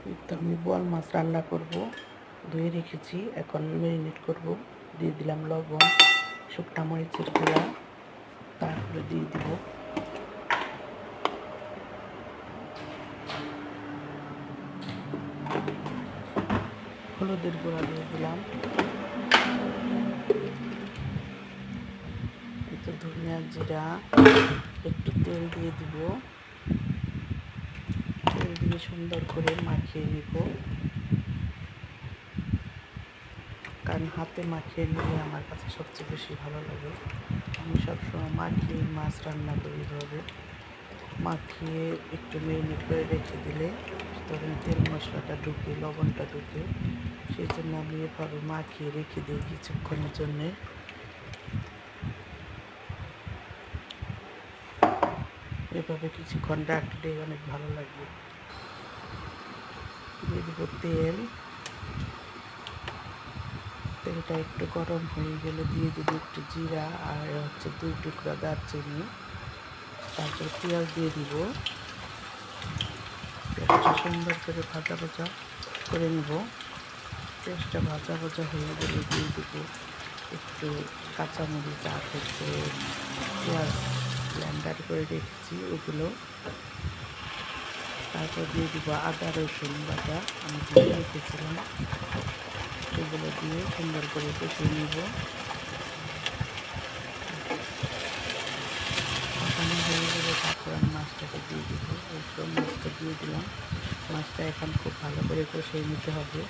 এই তো আমি বোয়াল মাছ রান্না করব, ধুয়ে রেখেছি, এখন ম্যারিনেট করব। দিয়ে দিলাম লবণ, শুকনা মরিচের গুঁড়া, তারপরে দিয়ে দিব হলুদের গুঁড়া, দিয়ে দিলাম একটু ধনিয়া জিরা, একটু তেল দিয়ে দিব। তেল দিয়ে সুন্দর করে মাখিয়ে নিব, কারণ হাতে মাখিয়ে নিলে আমার কাছে সবচেয়ে বেশি ভালো লাগে। আমি সবসময় মাখিয়ে মাছ রান্না করি। এভাবে মাখিয়ে একটু ম্যারিনেট করে রেখে দিলে তখন তেল মশলাটা ঢুকে, লবণটা ঢুকে, সেই জন্য আমি এভাবে মাখিয়ে রেখে দিই কিছুক্ষণের জন্যে। এভাবে কিছুক্ষণ রাখলে অনেক ভালো লাগে। দিয়ে দেবো তেল। তেলটা একটু গরম হয়ে গেলে দিয়ে দেবো একটু জিরা আর 2 টুকরা দারচিনি। তারপর পেঁয়াজ দিয়ে দিব। পেঁয়াজটা সুন্দর করে ভাজা ভাজা করে নেব। পেঁয়াজটা ভাজা ভাজা হয়ে গেলে দিয়ে দেবো একটু কাঁচামরিচ আর পেঁয়াজ ব্লেন্ডার করে রেখেছি ওগুলো। তারপর দিয়ে দিব আদা রসুন বাটা আমি দিয়ে রেখেছিলাম, সেগুলো দিয়ে সুন্দর করে কষিয়ে নেব। কষানো হয়ে গেলে তারপর আমি মাছটাকে দিয়ে দিব। একদম মাছটা দিয়ে দিলাম। মাছটা এখন খুব ভালো করে কষিয়ে নিতে হবে।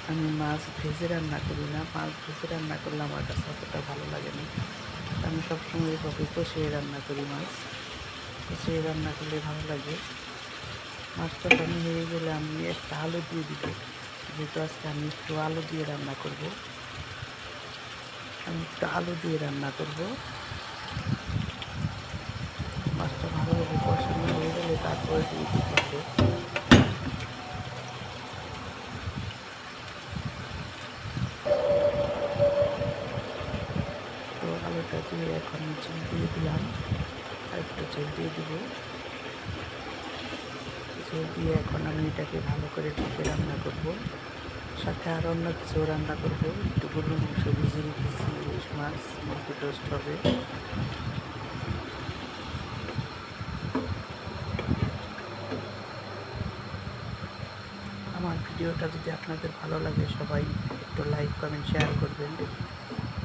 আমি মাছ ভেজে রান্না করি না, মাছ ভেজে রান্না করলে আমার কাছে অতটা ভালো লাগে না। আমি সবসময় এভাবে কষিয়ে রান্না করি। মাছ কষিয়ে রান্না করলে ভালো লাগে। মাছটা কষানো হয়ে গেলে আমি একটা আলু দিয়ে দিব, যেহেতু আজকে আমি একটু আলু দিয়ে রান্না করব। আমি একটু আলু দিয়ে রান্না করব। মাছটা ভালোভাবে কষানো হয়ে গেলে তারপরে দিয়ে দিতে হবে। তো আলুটা দিয়ে এখন চিল দিয়ে দিলাম, আর একটু চিল দিয়ে দিব। চিল দিয়ে এখন আমি এটাকে ভালো করে ঢেকে রান্না করব। সাথে আর অন্য কিছু রান্না করব। একটু গরুর মাংস ভিজিয়ে রেখেছি, ইলিশ মাছ, মুরগি টোস্ট হবে। আমার ভিডিওটা যদি আপনাদের ভালো লাগে সবাই একটু লাইক, কমেন্ট, শেয়ার করবেন।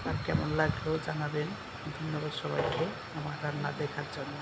আর কেমন লাগলো জানাবেন। ধন্যবাদ সবাইকে আমার রান্না দেখার জন্য।